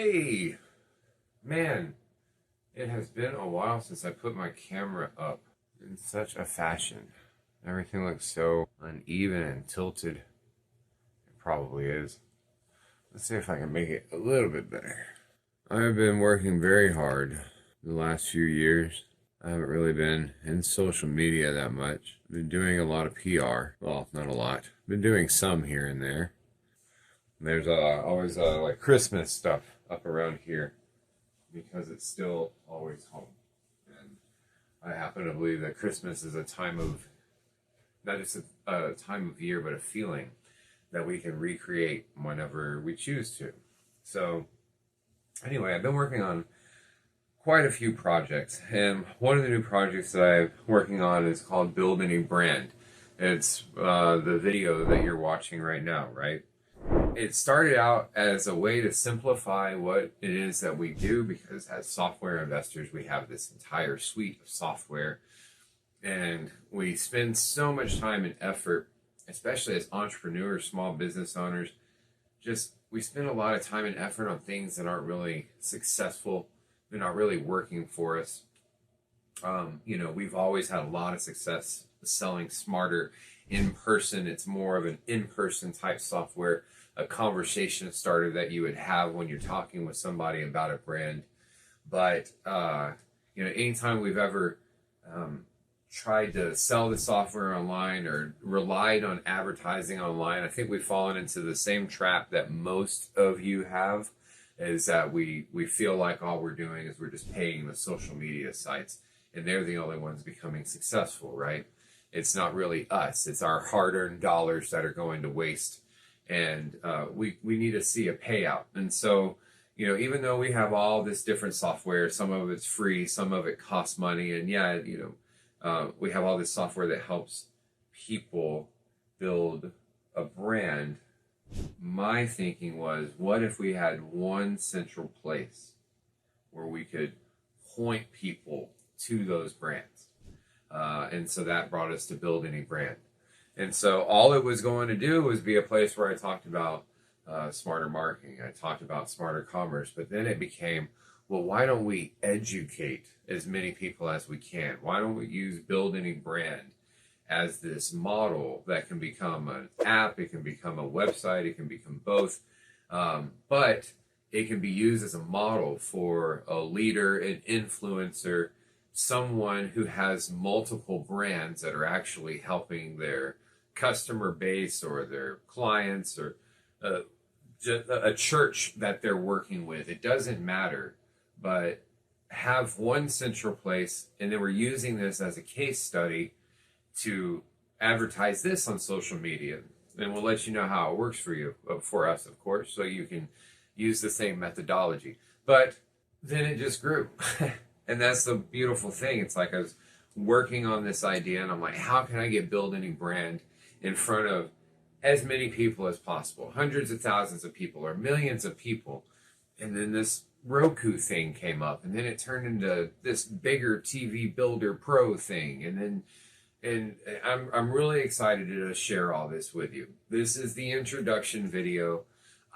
Hey, man, it has been a while since I put my camera up in such a fashion. Everything looks so uneven and tilted. It probably is. Let's see if I can make it a little bit better. I've been working very hard the last few years. I haven't really been in social media that much. Been doing a lot of PR. Well, not a lot. Been doing some here and there. There's always like Christmas stuff up around here because it's still always home. And I happen to believe that Christmas is a time of, not just a time of year, but a feeling that we can recreate whenever we choose to. So anyway, I've been working on quite a few projects, and one of the new projects that I'm working on is called Build Any Brand. It's the video that you're watching right now, right? It started out as a way to simplify what it is that we do, because as software investors, we have this entire suite of software, and we spend so much time and effort, especially as entrepreneurs, small business owners. We spend a lot of time and effort on things that aren't really successful. They're not really working for us. We've always had a lot of success selling Smartr in person. It's more of an in-person type software, a conversation starter that you would have when you're talking with somebody about a brand. But anytime we've ever tried to sell the software online or relied on advertising online, I think we've fallen into the same trap that most of you have, is that we feel like all we're doing is we're just paying the social media sites and they're the only ones becoming successful, right? It's not really us. It's our hard-earned dollars that are going to waste. And we need to see a payout. And so, even though we have all this different software, some of it's free, some of it costs money. And we have all this software that helps people build a brand. My thinking was, what if we had one central place where we could point people to those brands? And so that brought us to Build Any Brand. And so all it was going to do was be a place where I talked about smarter marketing. I talked about Smartr Commerce, but then it became, well, why don't we educate as many people as we can? Why don't we use Build Any Brand as this model that can become an app, it can become a website, it can become both, but it can be used as a model for a leader, an influencer, someone who has multiple brands that are actually helping their customer base or their clients or a church that they're working with. It doesn't matter, but have one central place. And then we're using this as a case study to advertise this on social media. And we'll let you know how it works for us, of course, so you can use the same methodology. But then it just grew. And that's the beautiful thing. It's like I was working on this idea and I'm like, how can I Build Any Brand in front of as many people as possible, hundreds of thousands of people or millions of people? And then this Roku thing came up, and then it turned into this bigger TV Builder Pro thing. And I'm really excited to share all this with you. This is the introduction video.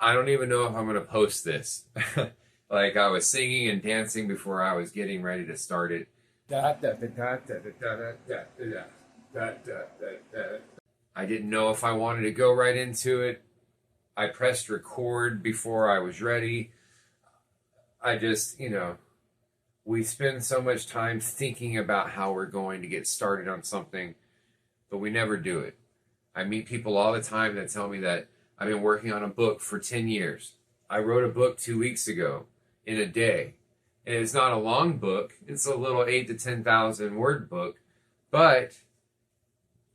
I don't even know if I'm going to post this. Like, I was singing and dancing before I was getting ready to start it. I didn't know if I wanted to go right into it. I pressed record before I was ready. I just, we spend so much time thinking about how we're going to get started on something, but we never do it. I meet people all the time that tell me that I've been working on a book for 10 years. I wrote a book 2 weeks ago in a day. And it's not a long book. It's a little 8 to 10,000 word book, but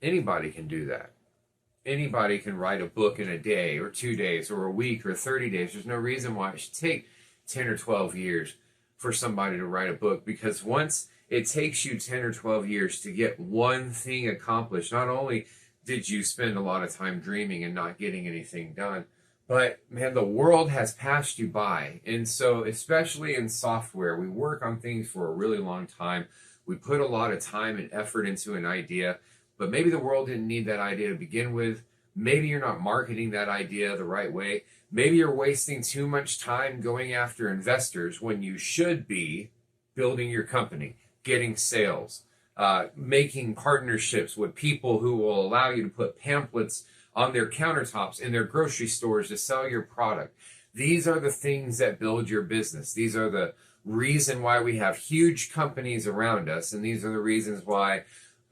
anybody can do that. Anybody can write a book in a day or 2 days or a week or 30 days. There's no reason why it should take 10 or 12 years for somebody to write a book, because once it takes you 10 or 12 years to get one thing accomplished, not only did you spend a lot of time dreaming and not getting anything done, but man, the world has passed you by. And so, especially in software, we work on things for a really long time. We put a lot of time and effort into an idea, but maybe the world didn't need that idea to begin with. Maybe you're not marketing that idea the right way. Maybe you're wasting too much time going after investors when you should be building your company, getting sales, making partnerships with people who will allow you to put pamphlets on their countertops in their grocery stores to sell your product. These are the things that build your business. These are the reason why we have huge companies around us, and these are the reasons why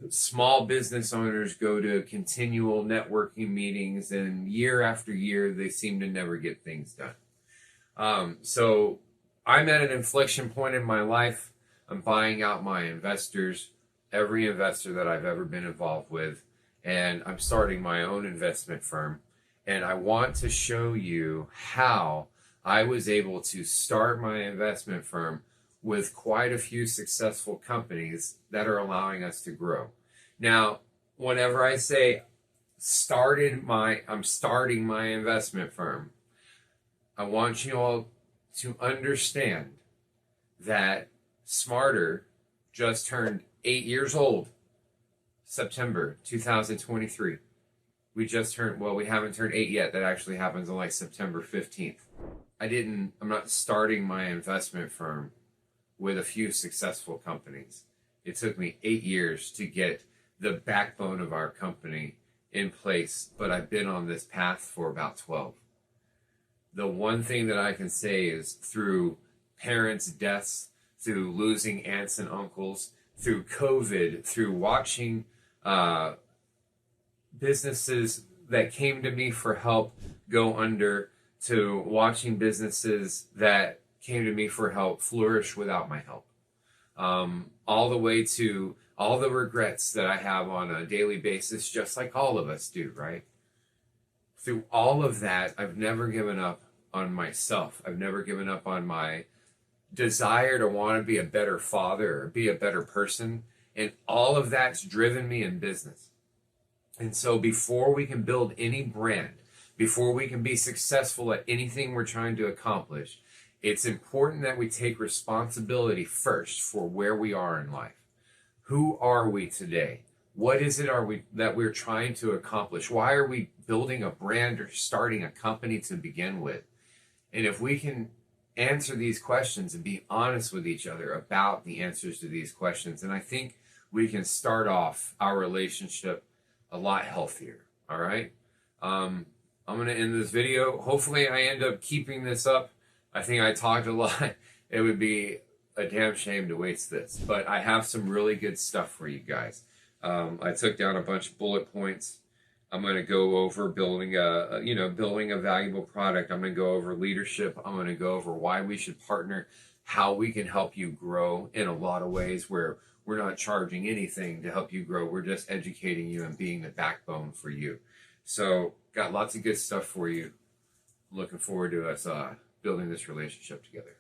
small business owners go to continual networking meetings, and year after year they seem to never get things done. So I'm at an inflection point in my life. I'm buying out my investors, every investor that I've ever been involved with, and I'm starting my own investment firm. And I want to show you how I was able to start my investment firm with quite a few successful companies that are allowing us to grow. Now, whenever I say I'm starting my investment firm, I want you all to understand that Smartr just turned 8 years old, September 2023. We haven't turned 8 yet. That actually happens on like September 15th. I'm not starting my investment firm with a few successful companies. It took me 8 years to get the backbone of our company in place, but I've been on this path for about 12. The one thing that I can say is through parents' deaths, through losing aunts and uncles, through COVID, through watching businesses that came to me for help go under, to watching businesses that came to me for help flourish without my help. All the way to all the regrets that I have on a daily basis, just like all of us do, right? Through all of that, I've never given up on myself. I've never given up on my desire to want to be a better father or be a better person. And all of that's driven me in business. And so before we can build any brand, before we can be successful at anything we're trying to accomplish, it's important that we take responsibility first for where we are in life. Who are we today? What is it that we're trying to accomplish? Why are we building a brand or starting a company to begin with? And if we can answer these questions and be honest with each other about the answers to these questions, and I think we can start off our relationship a lot healthier. All right. I'm going to end this video. Hopefully I end up keeping this up. I think I talked a lot. It would be a damn shame to waste this, but I have some really good stuff for you guys. I took down a bunch of bullet points. I'm going to go over building a valuable product. I'm going to go over leadership. I'm going to go over why we should partner, how we can help you grow in a lot of ways where we're not charging anything to help you grow. We're just educating you and being the backbone for you. So got lots of good stuff for you. Looking forward to us building this relationship together.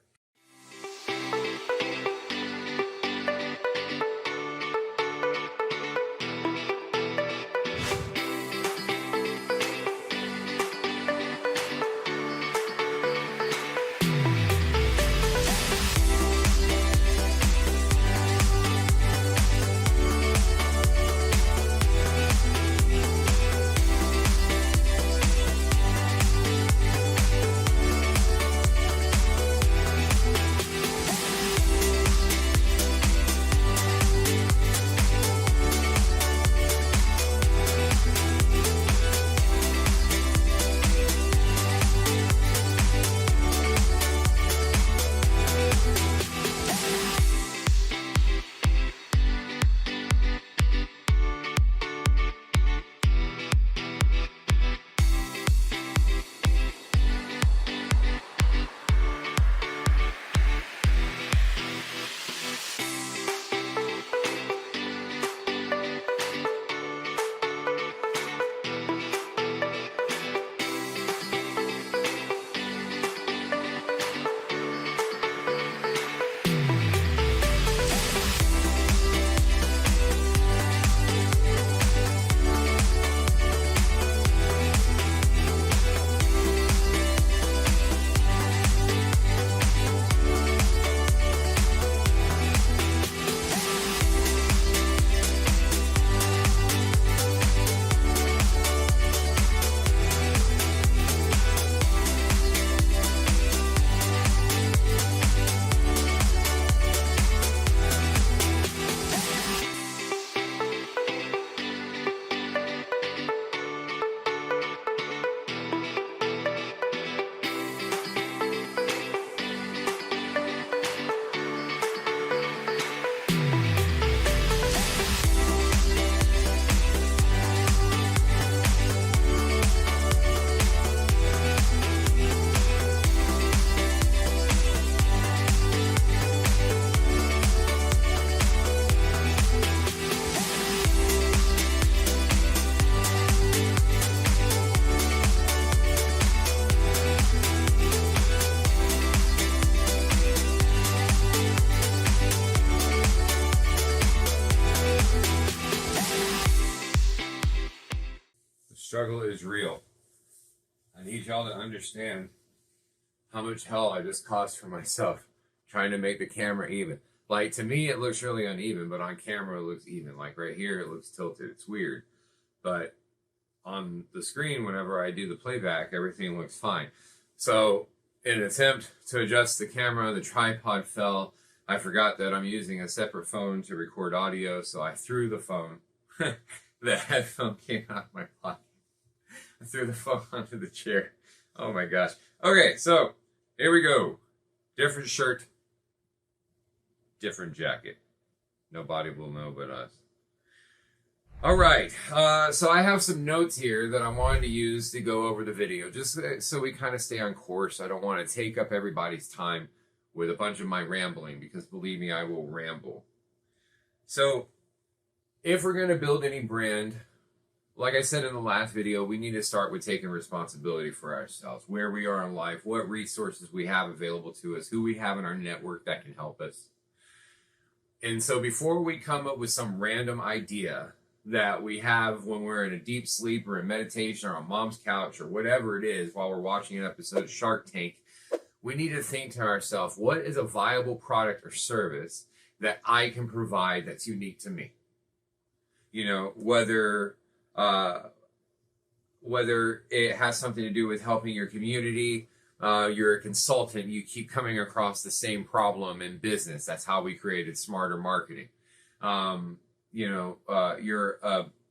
struggle is real. I need y'all to understand how much hell I just caused for myself trying to make the camera even. Like, to me, it looks really uneven, but on camera, it looks even. Like, right here, it looks tilted. It's weird. But on the screen, whenever I do the playback, everything looks fine. So, in an attempt to adjust the camera, the tripod fell. I forgot that I'm using a separate phone to record audio, so I threw the phone. The headphone came out of my pocket. I threw the phone onto the chair. Oh my gosh. Okay, so here we go. Different shirt, different jacket. Nobody will know but us. All right, so I have some notes here that I wanted to use to go over the video, just so we kind of stay on course. I don't want to take up everybody's time with a bunch of my rambling, because believe me, I will ramble. So if we're going to build any brand, like I said in the last video, we need to start with taking responsibility for ourselves, where we are in life, what resources we have available to us, who we have in our network that can help us. And so before we come up with some random idea that we have when we're in a deep sleep or in meditation or on mom's couch or whatever it is while we're watching an episode of Shark Tank, we need to think to ourselves, what is a viable product or service that I can provide that's unique to me? You know, whether it has something to do with helping your community, you're a consultant, you keep coming across the same problem in business. That's how we created Smartr Marketing. You're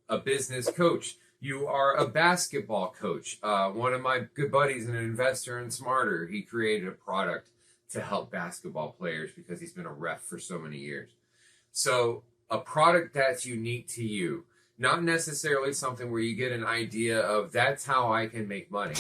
a business coach. You are a basketball coach. One of my good buddies, an investor in Smartr, he created a product to help basketball players because he's been a ref for so many years. So a product that's unique to you, not necessarily something where you get an idea of that's how I can make money,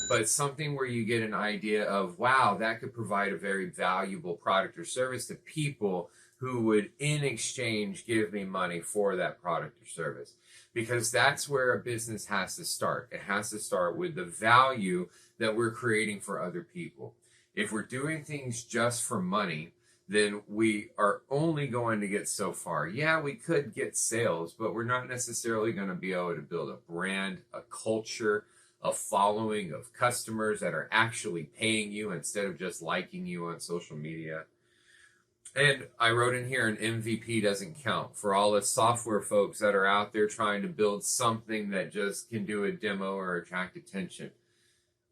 but something where you get an idea of, wow, that could provide a very valuable product or service to people who would in exchange give me money for that product or service. Because that's where a business has to start. It has to start with the value that we're creating for other people. If we're doing things just for money, then we are only going to get so far. Yeah, we could get sales, but we're not necessarily going to be able to build a brand, a culture, a following of customers that are actually paying you instead of just liking you on social media. And I wrote in here, an MVP doesn't count. For all the software folks that are out there trying to build something that just can do a demo or attract attention.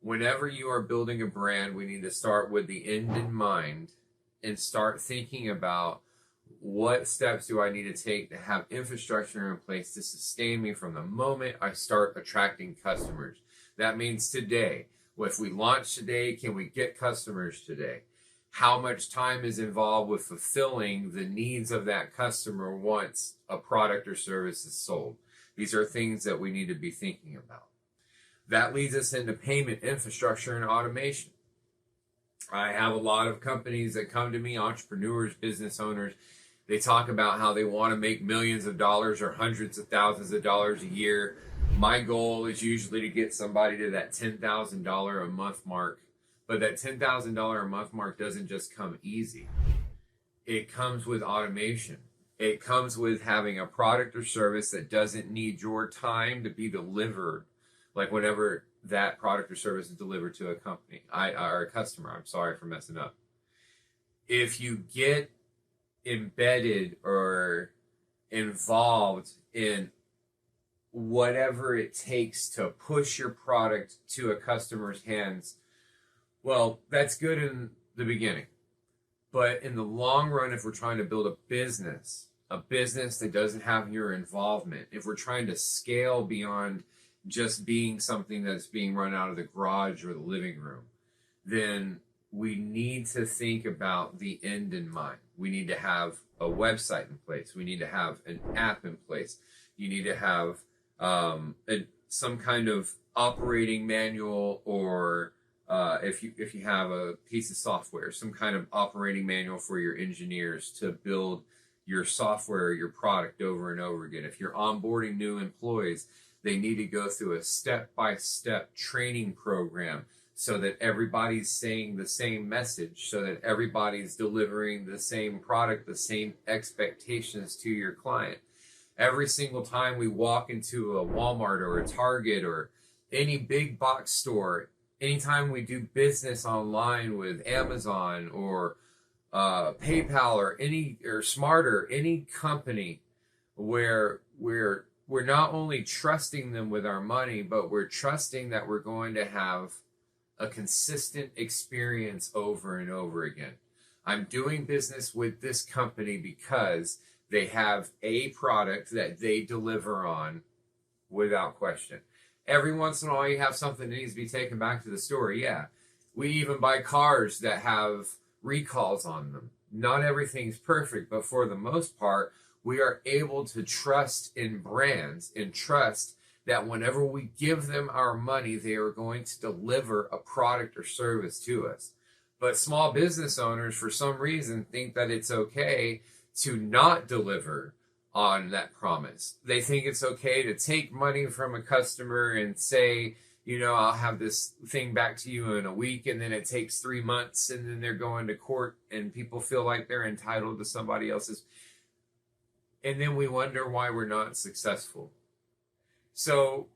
Whenever you are building a brand, we need to start with the end in mind and start thinking about, what steps do I need to take to have infrastructure in place to sustain me from the moment I start attracting customers? That means today. Well, if we launch today, can we get customers today? How much time is involved with fulfilling the needs of that customer once a product or service is sold? These are things that we need to be thinking about. That leads us into payment infrastructure and automation. I have a lot of companies that come to me, entrepreneurs, business owners. They talk about how they want to make millions of dollars or hundreds of thousands of dollars a year. My goal is usually to get somebody to that $10,000 a month mark. But that $10,000 a month mark doesn't just come easy. It comes with automation. It comes with having a product or service that doesn't need your time to be delivered. Like whenever that product or service is delivered to a company, or a customer, I'm sorry for messing up. If you get embedded or involved in whatever it takes to push your product to a customer's hands, well, that's good in the beginning. But in the long run, if we're trying to build a business that doesn't have your involvement, if we're trying to scale beyond just being something that's being run out of the garage or the living room, then we need to think about the end in mind. We need to have a website in place. We need to have an app in place. You need to have some kind of operating manual, or if you have a piece of software, some kind of operating manual for your engineers to build your software or your product over and over again. If you're onboarding new employees, they need to go through a step-by-step training program so that everybody's saying the same message, so that everybody's delivering the same product, the same expectations to your client. Every single time we walk into a Walmart or a Target or any big box store, anytime we do business online with Amazon or PayPal or Smartr, any company where we're not only trusting them with our money, but we're trusting that we're going to have a consistent experience over and over again. I'm doing business with this company because they have a product that they deliver on without question. Every once in a while you have something that needs to be taken back to the store. Yeah. We even buy cars that have recalls on them. Not everything's perfect, but for the most part, we are able to trust in brands and trust that whenever we give them our money, they are going to deliver a product or service to us. But small business owners, for some reason, think that it's okay to not deliver on that promise. They think it's okay to take money from a customer and say, I'll have this thing back to you in a week, and then it takes 3 months, and then they're going to court, and people feel like they're entitled to somebody else's. And then we wonder why we're not successful. So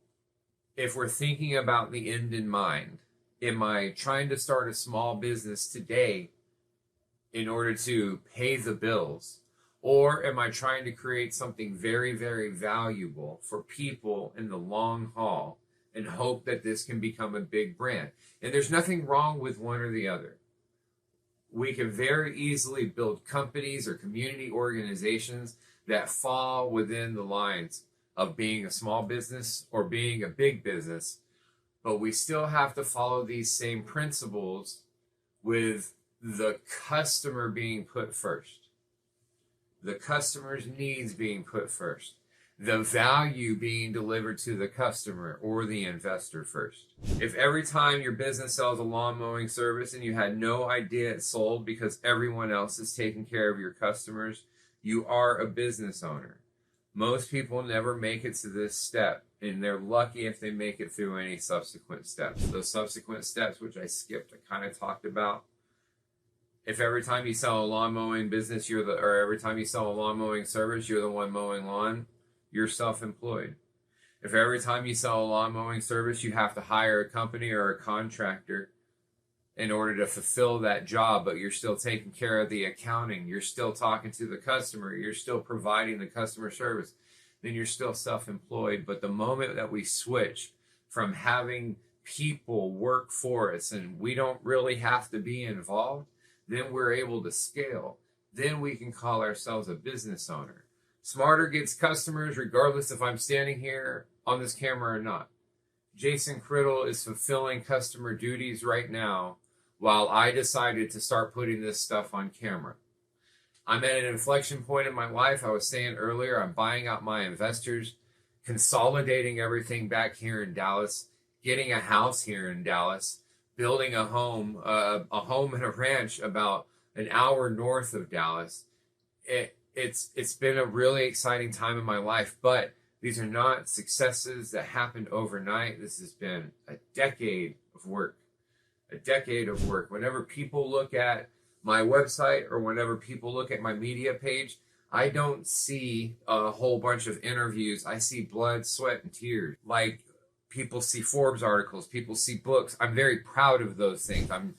if we're thinking about the end in mind, am I trying to start a small business today in order to pay the bills? Or am I trying to create something very, very valuable for people in the long haul and hope that this can become a big brand? And there's nothing wrong with one or the other. We can very easily build companies or community organizations that fall within the lines of being a small business or being a big business, but we still have to follow these same principles with the customer being put first, the customer's needs being put first, the value being delivered to the customer or the investor first. If every time your business sells a lawn mowing service and you had no idea it sold because everyone else is taking care of your customers, you are a business owner. Most people never make it to this step, and they're lucky if they make it through any subsequent steps. Those subsequent steps, which I skipped, I kind of talked about. If every time you sell a lawn mowing business, or every time you sell a lawn mowing service, you're the one mowing lawn, you're self-employed. If every time you sell a lawn mowing service, you have to hire a company or a contractor in order to fulfill that job, but you're still taking care of the accounting, you're still talking to the customer, you're still providing the customer service, then you're still self-employed. But the moment that we switch from having people work for us and we don't really have to be involved, then we're able to scale. Then we can call ourselves a business owner. Smartr gets customers regardless if I'm standing here on this camera or not. Jason Criddle is fulfilling customer duties right now while I decided to start putting this stuff on camera. I'm at an inflection point in my life. I was saying earlier, I'm buying out my investors, consolidating everything back here in Dallas, getting a house here in Dallas, building a home and a ranch about an hour north of Dallas. It's been a really exciting time in my life, but these are not successes that happened overnight. This has been a decade of work. A decade of work. Whenever people look at my website or whenever people look at my media page, I don't see a whole bunch of interviews. I see blood, sweat, and tears. Like, people see Forbes articles, people see books. I'm very proud of those things. I'm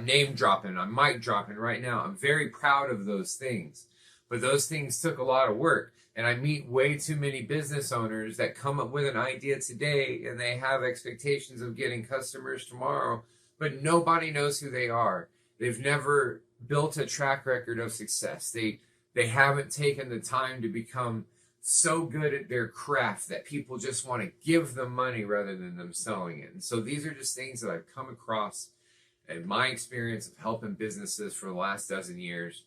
name dropping, I'm mic dropping right now. I'm very proud of those things. But those things took a lot of work. And I meet way too many business owners that come up with an idea today and they have expectations of getting customers tomorrow, but nobody knows who they are. They've never built a track record of success. They haven't taken the time to become so good at their craft that people just want to give them money rather than them selling it. And so these are just things that I've come across in my experience of helping businesses for the last dozen years.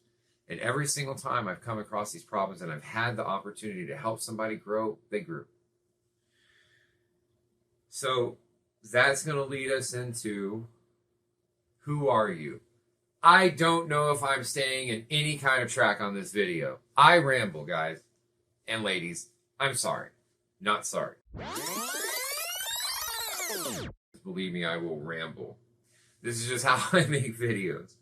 And every single time I've come across these problems and I've had the opportunity to help somebody grow, they grew. So that's going to lead us into, who are you? I don't know if I'm staying in any kind of track on this video. I ramble, guys and ladies. I'm sorry. Not sorry. Believe me, I will ramble. This is just how I make videos.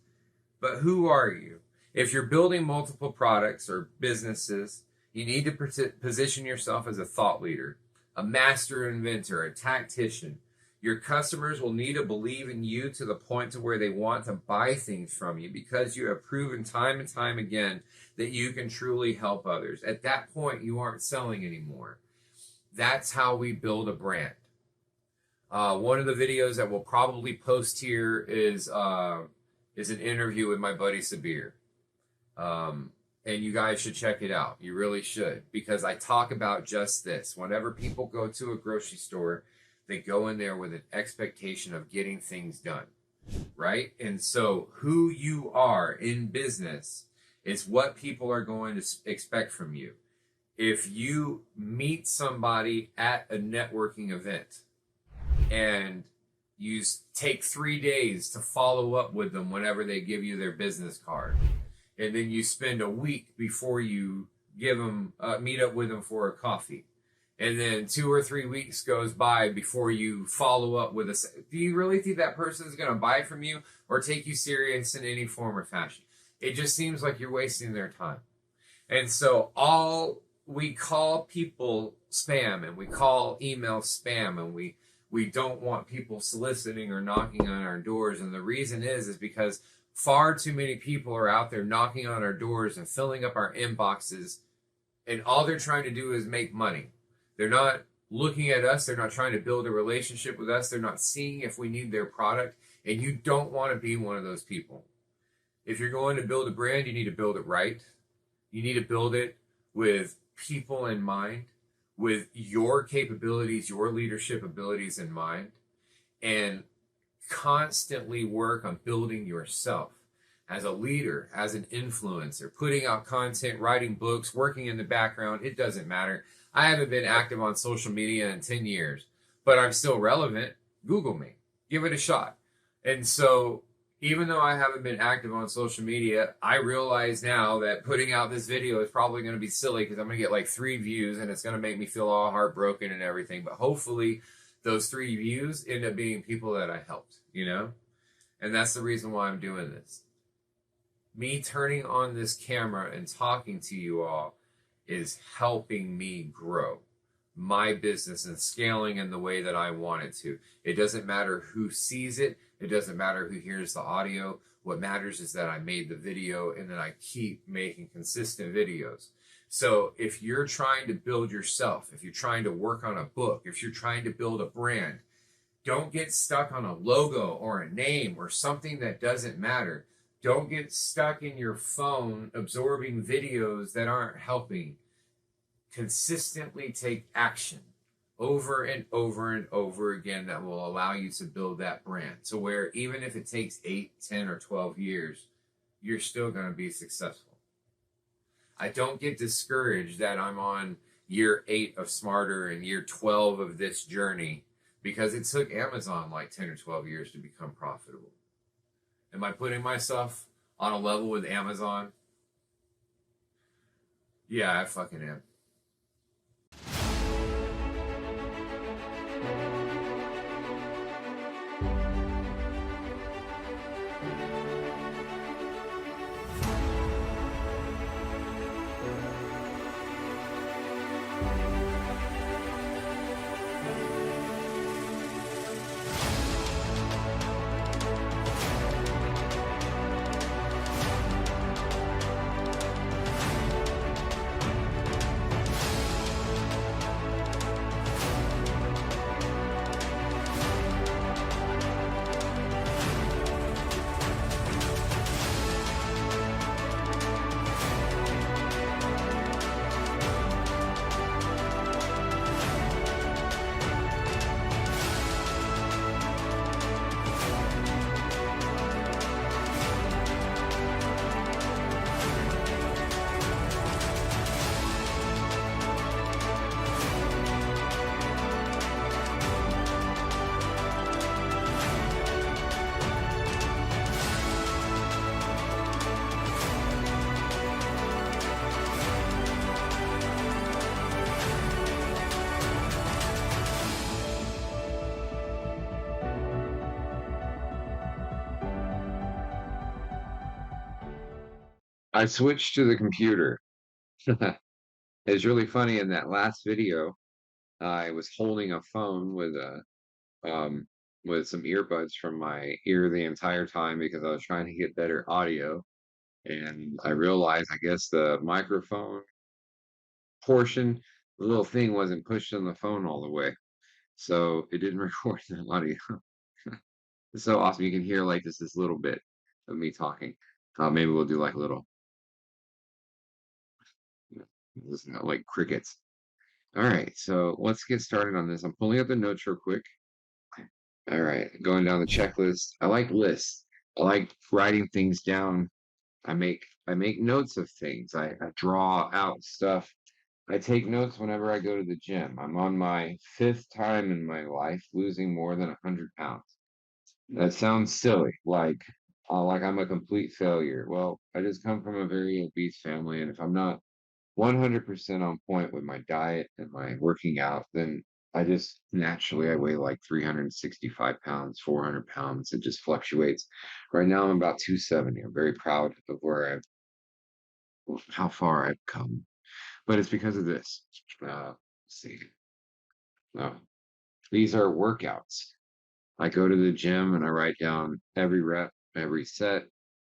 But who are you? If you're building multiple products or businesses You need to position yourself as a thought leader, a master inventor, a tactician. Your customers will need to believe in you to the point to where they want to buy things from you because you have proven time and time again that you can truly help others. At that point, you aren't selling anymore. That's how we build a brand. One of the videos that we'll probably post here is an interview with my buddy Sabir. And you guys should check it out. You really should, because I talk about just this. Whenever people go to a grocery store, they go in there with an expectation of getting things done, right? And so who you are in business is what people are going to expect from you. If you meet somebody at a networking event and you take 3 days to follow up with them whenever they give you their business card, and then you spend a week before you give them meet up with them for a coffee, and then 2 or 3 weeks goes by before you follow up with do you really think that person is going to buy from you or take you serious in any form or fashion? It just seems like you're wasting their time. And so we call people spam, and we call email spam, and we don't want people soliciting or knocking on our doors. And the reason is because far too many people are out there knocking on our doors and filling up our inboxes, and all they're trying to do is make money. They're not looking at us. They're not trying to build a relationship with us. They're not seeing if we need their product, and you don't want to be one of those people. If you're going to build a brand, you need to build it right. You need to build it with people in mind, with your capabilities, your leadership abilities in mind, and constantly work on building yourself as a leader, as an influencer, putting out content, writing books, working in the background. It doesn't matter. I haven't been active on social media in 10 years, but I'm still relevant. Google me. Give it a shot. And so even though I haven't been active on social media, I realize now that putting out this video is probably going to be silly because I'm going to get like 3 views and it's going to make me feel all heartbroken and everything. But hopefully those 3 views end up being people that I helped, you know? And that's the reason why I'm doing this. Me turning on this camera and talking to you all is helping me grow my business and scaling in the way that I want it to. It doesn't matter who sees it. It doesn't matter who hears the audio. What matters is that I made the video and that I keep making consistent videos. So if you're trying to build yourself, if you're trying to work on a book, if you're trying to build a brand, don't get stuck on a logo or a name or something that doesn't matter. Don't get stuck in your phone absorbing videos that aren't helping. Consistently take action over and over and over again that will allow you to build that brand. So where even if it takes 8, 10, or 12 years, you're still going to be successful. I don't get discouraged that I'm on year 8 of Smartr and year 12 of this journey because it took Amazon like 10 or 12 years to become profitable. Am I putting myself on a level with Amazon? Yeah, I fucking am. I switched to the computer. It's really funny in that last video, I was holding a phone um, with some earbuds from my ear the entire time because I was trying to get better audio. And I realized, I guess the microphone portion, the little thing wasn't pushed on the phone all the way. So it didn't record the audio. It's so awesome. You can hear like this little bit of me talking. Maybe we'll do like a little, you know, listen to like crickets. All right, so let's get started on this. I'm pulling up the notes real quick. All right, going down the checklist. I like lists. I like writing things down. I make notes of things. I draw out stuff. I take notes whenever I go to the gym. I'm on my fifth time in my life losing more than 100 pounds. That sounds silly, like I'm a complete failure. Well, I just come from a very obese family, and if I'm not 100% on point with my diet and my working out, then I just naturally I weigh like 365 pounds, 400 pounds. It just fluctuates. Right now I'm about 270. I'm very proud of how far I've come, but it's because of this. Let's see. Uh, these are workouts. I go to the gym and I write down every rep, every set.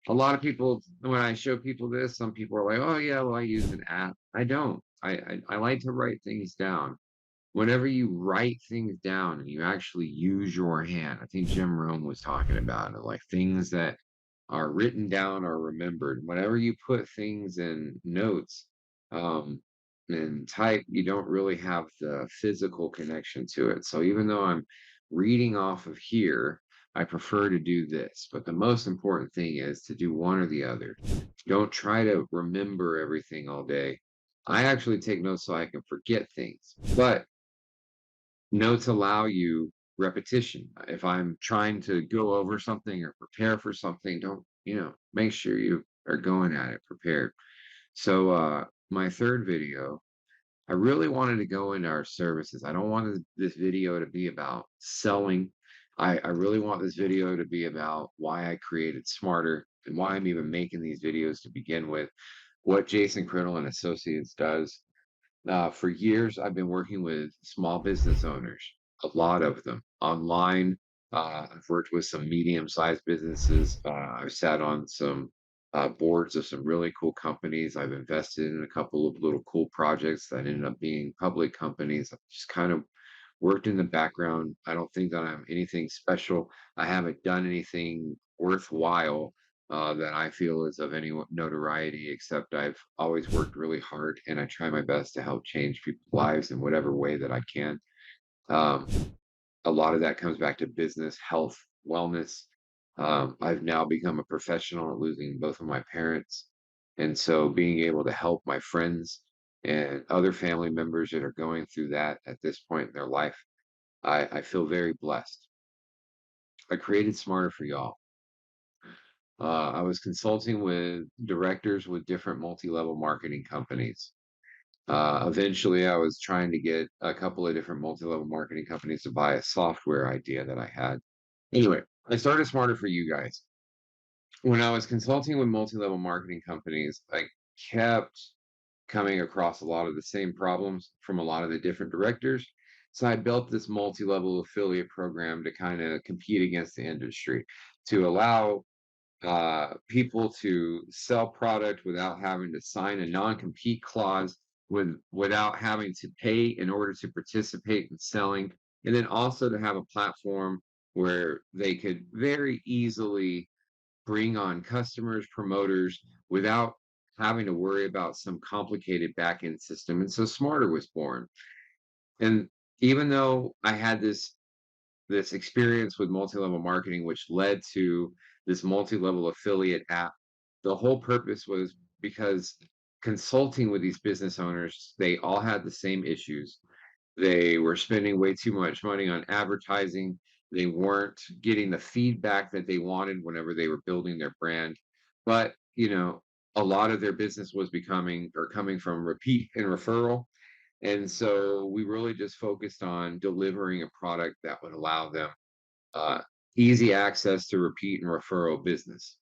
A lot of people, when I show people this, some people are like, "Oh yeah, well I use an app." I don't. I like to write things down. Whenever you write things down and you actually use your hand, I think Jim Rohn was talking about it, like things that are written down or remembered. Whenever you put things in notes, um, and type, you don't really have the physical connection to it. So even though I'm reading off of here, I prefer to do this. But the most important thing is to do one or the other. Don't try to remember everything all day. I actually take notes so I can forget things. But notes allow you repetition. If I'm trying to go over something or prepare for something, don't, make sure you are going at it prepared. So, my third video, I really wanted to go into our services. I don't want this video to be about selling. I really want this video to be about why I created Smartr and why I'm even making these videos to begin with, what Jason Criddle and Associates does. For years, I've been working with small business owners, a lot of them online. I've worked with some medium-sized businesses. I've sat on some boards of some really cool companies. I've invested in a couple of little cool projects that ended up being public companies. I've just kind of worked in the background. I don't think that I'm anything special. I haven't done anything worthwhile that I feel is of any notoriety, except I've always worked really hard and I try my best to help change people's lives in whatever way that I can. Um, a lot of that comes back to business, health, wellness. I've now become a professional at losing both of my parents. And so being able to help my friends and other family members that are going through that at this point in their life, I feel very blessed. I created Smarter for y'all. I was consulting with directors with different multi-level marketing companies. Eventually, I was trying to get a couple of different multi-level marketing companies to buy a software idea that I had. Anyway, I started Smarter for you guys. When I was consulting with multi-level marketing companies, I kept coming across a lot of the same problems from a lot of the different directors. So I built this multi-level affiliate program to kind of compete against the industry, to allow people to sell product without having to sign a non-compete clause, without having to pay in order to participate in selling, and then also to have a platform where they could very easily bring on customers, promoters without having to worry about some complicated back end system. And so Smarter was born. And even though I had this experience with multi-level marketing, which led to this multi-level affiliate app. The whole purpose was because consulting with these business owners, they all had the same issues. They were spending way too much money on advertising. They weren't getting the feedback that they wanted whenever they were building their brand. But, a lot of their business was becoming or coming from repeat and referral. And so we really just focused on delivering a product that would allow them uh, easy access to repeat and referral business.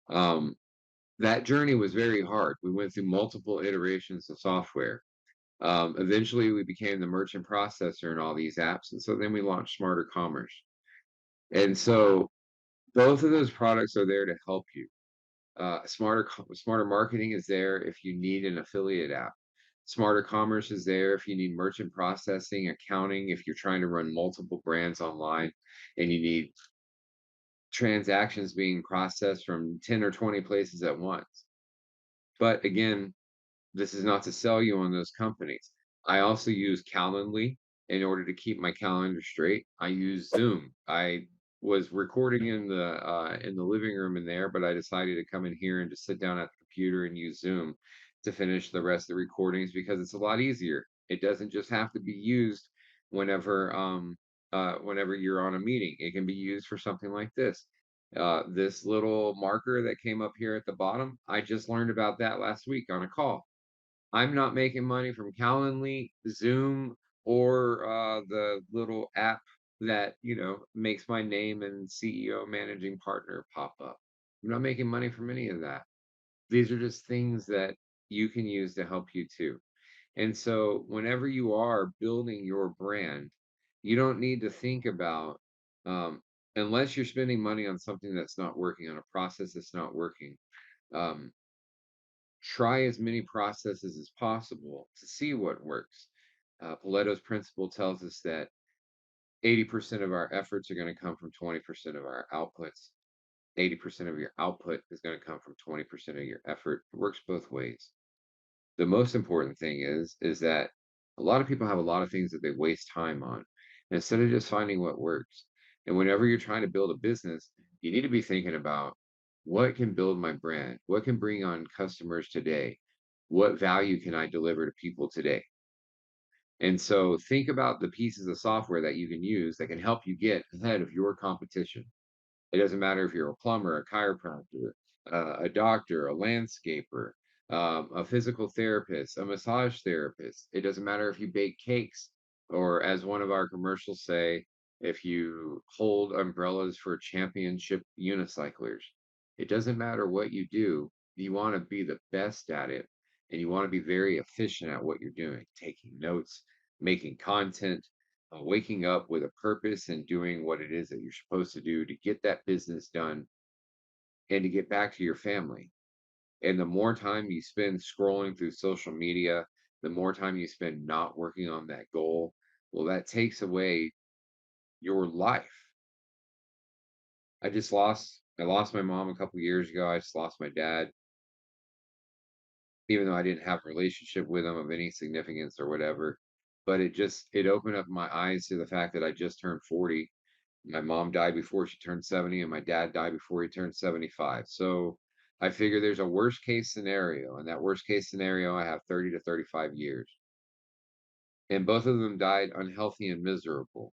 Um, that journey was very hard. We went through multiple iterations of software. Eventually, we became the merchant processor in all these apps, and so then we launched Smartr Commerce. And so both of those products are there to help you. Smarter marketing is there if you need an affiliate app. Smarter commerce is there if you need merchant processing, accounting, if you're trying to run multiple brands online and you need transactions being processed from 10 or 20 places at once. But again, this is not to sell you on those companies. I also use Calendly in order to keep my calendar straight. I use Zoom. I was recording in the living room in there, but I decided to come in here and just sit down at the computer and use Zoom to finish the rest of the recordings because it's a lot easier. It doesn't just have to be used whenever whenever you're on a meeting. It can be used for something like this. This little marker that came up here at the bottom, I just learned about that last week on a call. I'm not making money from Calendly, Zoom, or the little app that, makes my name and CEO managing partner pop up. I'm not making money from any of that. These are just things that you can use to help you too. And so whenever you are building your brand, you don't need to think about, um, unless you're spending money on something that's not working, on a process that's not working. Um, Try as many processes as possible to see what works. Paleto's principle tells us that 80% of our efforts are going to come from 20% of our outputs. 80% of your output is going to come from 20% of your effort. It works both ways. The most important thing is that a lot of people have a lot of things that they waste time on instead of just finding what works. And whenever you're trying to build a business, you need to be thinking about what can build my brand? What can bring on customers today? What value can I deliver to people today? And so think about the pieces of software that you can use that can help you get ahead of your competition. It doesn't matter if you're a plumber, a chiropractor, a doctor, a landscaper, a physical therapist, a massage therapist. It doesn't matter if you bake cakes, or as one of our commercials say, if you hold umbrellas for championship unicyclers. It doesn't matter what you do. You want to be the best at it, and you want to be very efficient at what you're doing, taking notes, making content, waking up with a purpose and doing what it is that you're supposed to do to get that business done and to get back to your family. And the more time you spend scrolling through social media, the more time you spend not working on that goal, well, that takes away your life. I lost my mom a couple years ago. I just lost my dad, even though I didn't have a relationship with him of any significance or whatever. But it opened up my eyes to the fact that I just turned 40. My mom died before she turned 70, and my dad died before he turned 75. So I figure there's a worst case scenario. And that worst case scenario, I have 30 to 35 years. And both of them died unhealthy and miserable.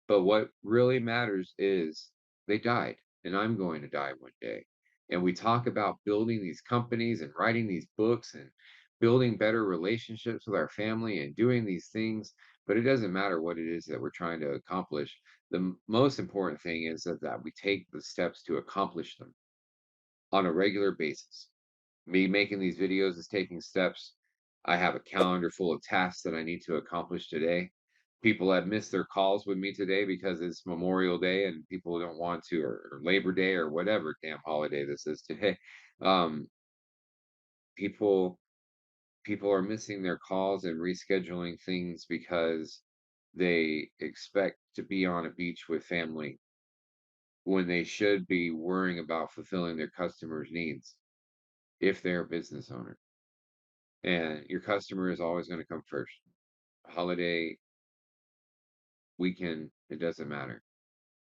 But what really matters is they died, and I'm going to die one day. And we talk about building these companies and writing these books and building better relationships with our family and doing these things, but it doesn't matter what it is that we're trying to accomplish. The most important thing is that we take the steps to accomplish them on a regular basis. Me making these videos is taking steps. I have a calendar full of tasks that I need to accomplish today. People have missed their calls with me today because it's Memorial Day and people don't want to, or Labor Day, or whatever damn holiday this is today. Um, people people are missing their calls and rescheduling things because they expect to be on a beach with family when they should be worrying about fulfilling their customers' needs if they're a business owner. And your customer is always going to come first. Holiday, weekend, it doesn't matter.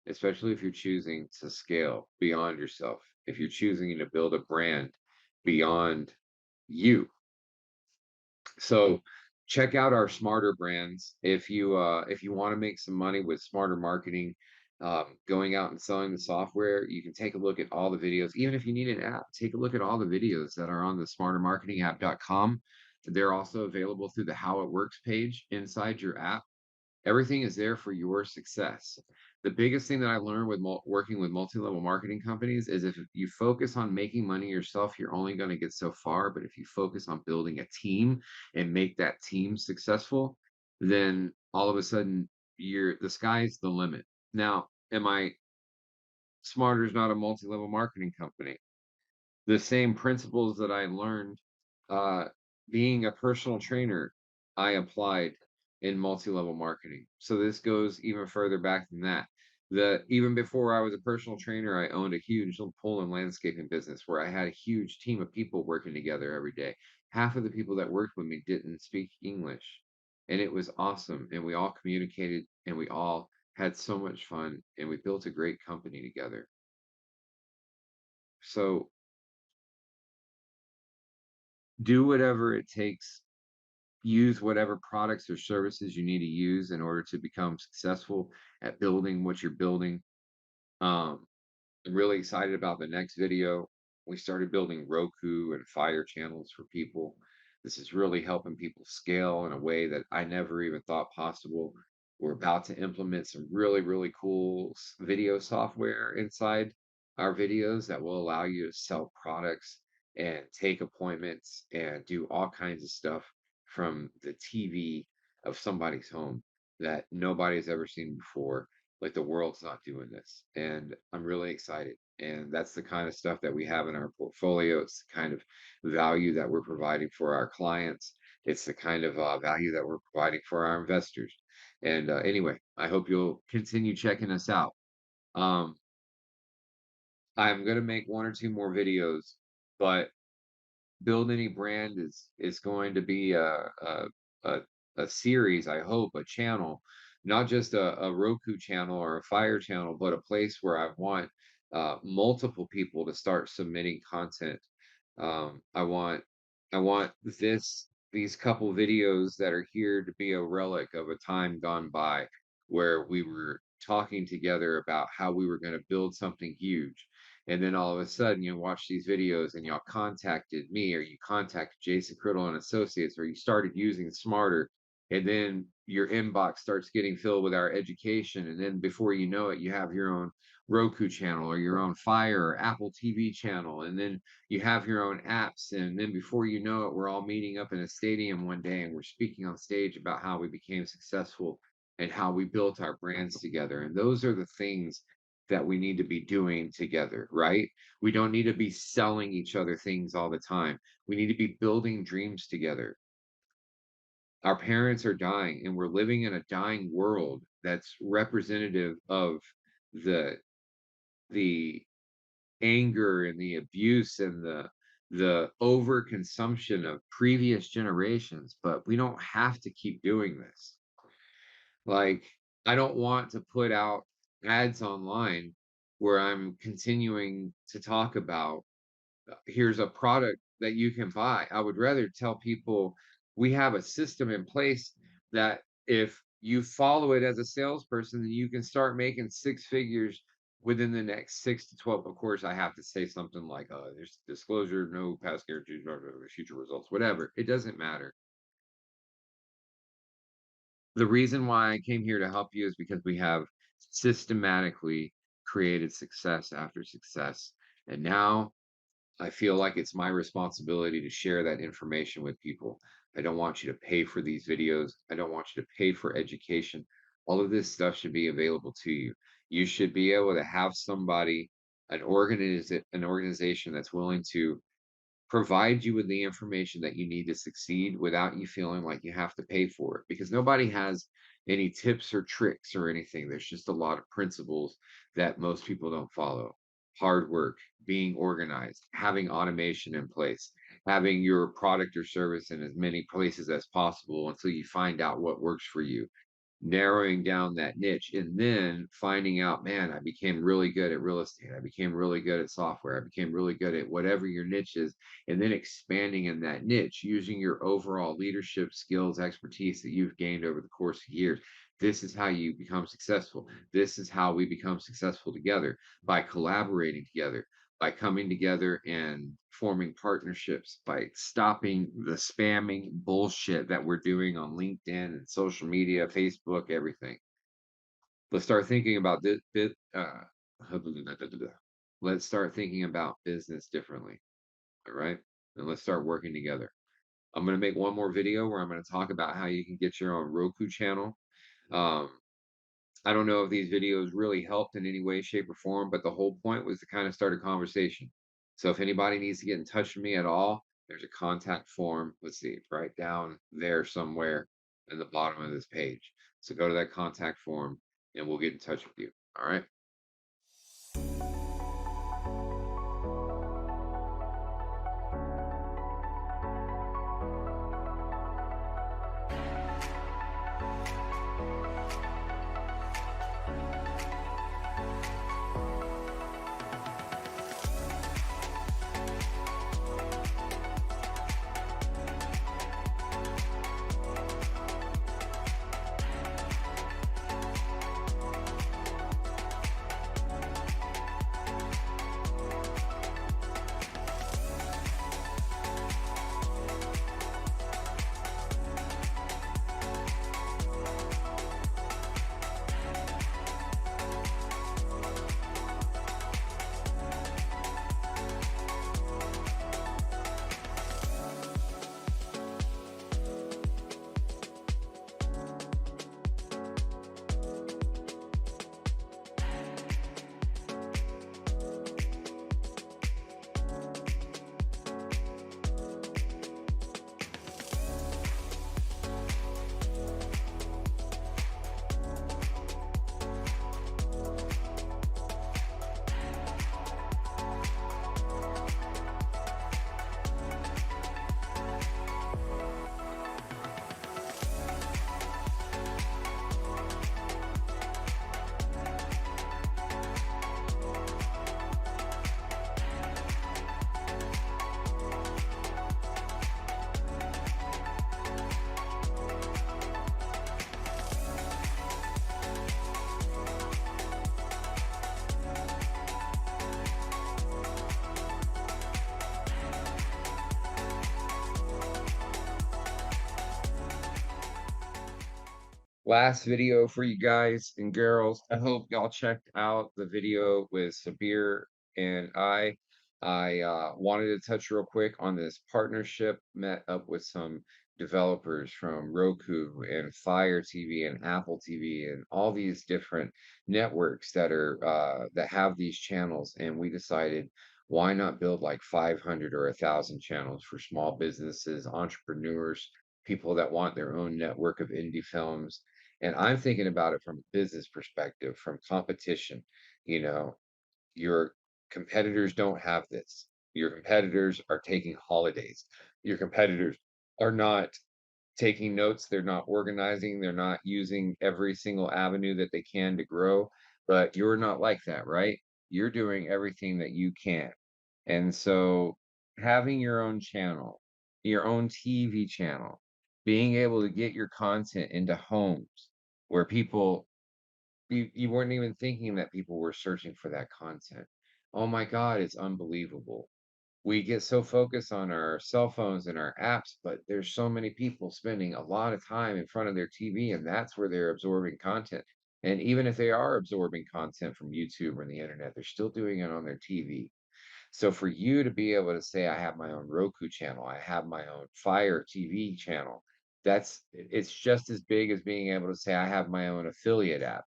Especially if you're choosing to scale beyond yourself. If you're choosing to build a brand beyond you. So check out our smarter brands. If you want to make some money with smarter marketing, going out and selling the software, you can take a look at all the videos. Even if you need an app, take a look at all the videos that are on the smartermarketingapp.com. They're also available through the How It Works page inside your app. Everything is there for your success. The biggest thing that I learned with working with multi-level marketing companies is if you focus on making money yourself, you're only going to get so far. But if you focus on building a team and make that team successful, then all of a sudden the sky's the limit. Now, am I Smarter is not a multi-level marketing company? The same principles that I learned uh, being a personal trainer, I applied in multi-level marketing. So this goes even further back than that. Even before I was a personal trainer, I owned a huge pool and landscaping business where I had a huge team of people working together every day. Half of the people that worked with me didn't speak English, and it was awesome. And we all communicated, and we all had so much fun, and we built a great company together. So do whatever it takes, use whatever products or services you need to use in order to become successful at building what you're building. Um, I'm really excited about the next video. We started building Roku and Fire channels for people. This is really helping people scale in a way that I never even thought possible. We're about to implement some really, really cool video software inside our videos that will allow you to sell products and take appointments and do all kinds of stuff from the TV of somebody's home that nobody's ever seen before. Like, the world's not doing this, and I'm really excited. And that's the kind of stuff that we have in our portfolio. It's the kind of value that we're providing for our clients. It's the kind of value that we're providing for our investors. And anyway, I hope you'll continue checking us out. Um, I'm going to make one or two more videos, but build any brand is going to be a a series, I hope, a channel, not just a Roku channel or a Fire channel, but a place where I want multiple people to start submitting content. I want these couple videos that are here to be a relic of a time gone by where we were talking together about how we were going to build something huge. And then all of a sudden you watch these videos and y'all contacted me, or you contacted Jason Criddle and Associates, or you started using Smartr, and then your inbox starts getting filled with our education. And then before you know it, you have your own Roku channel or your own Fire or Apple TV channel. And then you have your own apps. And then before you know it, we're all meeting up in a stadium one day and we're speaking on stage about how we became successful and how we built our brands together. And those are the things that we need to be doing together, right? We don't need to be selling each other things all the time. We need to be building dreams together. Our parents are dying, and we're living in a dying world that's representative of the the anger and the abuse and the overconsumption of previous generations, but we don't have to keep doing this. Like, I don't want to put out ads online where I'm continuing to talk about, here's a product that you can buy. I would rather tell people we have a system in place that if you follow it as a salesperson, then you can start making six figures within the next 6 to 12. Of course, I have to say something like, there's disclosure, no past guarantees, future results, whatever. It doesn't matter. The reason why I came here to help you is because we have systematically created success after success. And now I feel like it's my responsibility to share that information with people. I don't want you to pay for these videos. I don't want you to pay for education. All of this stuff should be available to you. You should be able to have somebody, an organization that's willing to provide you with the information that you need to succeed without you feeling like you have to pay for it, because nobody has any tips or tricks or anything. There's just a lot of principles that most people don't follow. Hard work, being organized, having automation in place, having your product or service in as many places as possible until you find out what works for you, narrowing down that niche, and then finding out, man, I became really good at real estate. I became really good at software. I became really good at whatever your niche is, and then expanding in that niche using your overall leadership skills, expertise that you've gained over the course of years. This is how you become successful. This is how we become successful together, by collaborating together, by coming together and forming partnerships, by stopping the spamming bullshit that we're doing on LinkedIn and social media, Facebook, everything. Let's start thinking about this. Let's start thinking about business differently. All right, and let's start working together. I'm going to make one more video where I'm going to talk about how you can get your own Roku channel. Um, I don't know if these videos really helped in any way, shape, or form, but the whole point was to kind of start a conversation. So if anybody needs to get in touch with me at all, there's a contact form. Let's see, it's right down there somewhere in the bottom of this page. So go to that contact form and we'll get in touch with you. All right. Last video for you guys and girls. I hope y'all checked out the video with Sabir and I wanted to touch real quick on this partnership, met up with some developers from Roku and Fire TV and Apple TV and all these different networks that are that have these channels. And we decided why not build like 500 or 1,000 channels for small businesses, entrepreneurs, people that want their own network of indie films. And I'm thinking about it from a business perspective, from competition. You know, your competitors don't have this. Your competitors are taking holidays. Your competitors are not taking notes. They're not organizing. They're not using every single avenue that they can to grow. But you're not like that, right? You're doing everything that you can. And so having your own channel, your own TV channel, being able to get your content into homes where people you weren't even thinking that people were searching for that content. Oh my God, it's unbelievable. We get so focused on our cell phones and our apps, but there's so many people spending a lot of time in front of their TV, and that's where they're absorbing content. And even if they are absorbing content from YouTube or the internet, they're still doing it on their TV. So for you to be able to say, I have my own Roku channel, I have my own Fire TV channel, it's just as big as being able to say, I have my own affiliate app.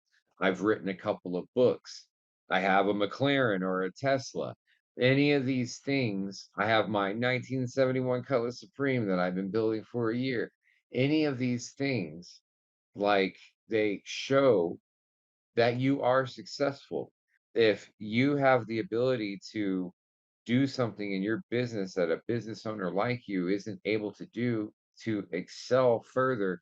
I've written a couple of books. I have a McLaren or a Tesla. Any of these things, I have my 1971 Cutlass Supreme that I've been building for a year. Any of these things, like they show that you are successful. If you have the ability to do something in your business that a business owner like you isn't able to do to excel further,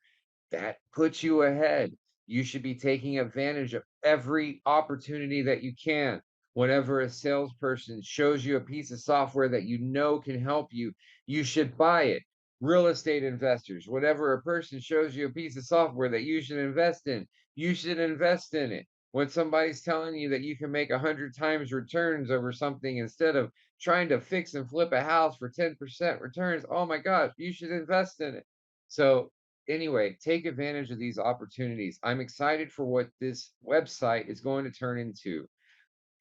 that puts you ahead. You should be taking advantage of every opportunity that you can. Whenever a salesperson shows you a piece of software that you know can help you, you should buy it. Real estate investors, whenever a person shows you a piece of software that you should invest in, you should invest in it. When somebody's telling you that you can make 100 times returns over something instead of trying to fix and flip a house for 10% returns, oh my gosh, you should invest in it. So anyway, take advantage of these opportunities. I'm excited for what this website is going to turn into.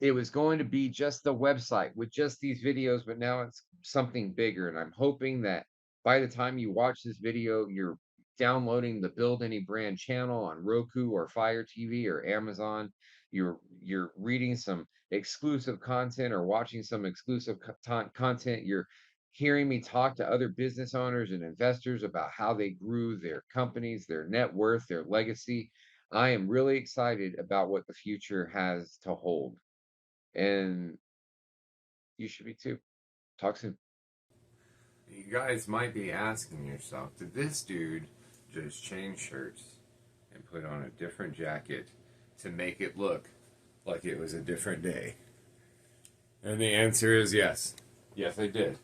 It was going to be just the website with just these videos, but now it's something bigger. And I'm hoping that by the time you watch this video, you're downloading the Build Any Brand channel on Roku or Fire TV or Amazon. You're reading some exclusive content or watching some exclusive content. You're hearing me talk to other business owners and investors about how they grew their companies, their net worth, their legacy. I am really excited about what the future has to hold. And you should be too. Talk soon. You guys might be asking yourself, did this dude just change shirts and put on a different jacket to make it look like it was a different day? And the answer is yes. Yes, I did.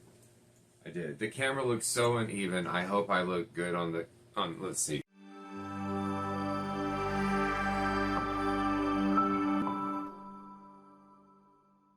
I did. The camera looks so uneven. I hope I look good on let's see.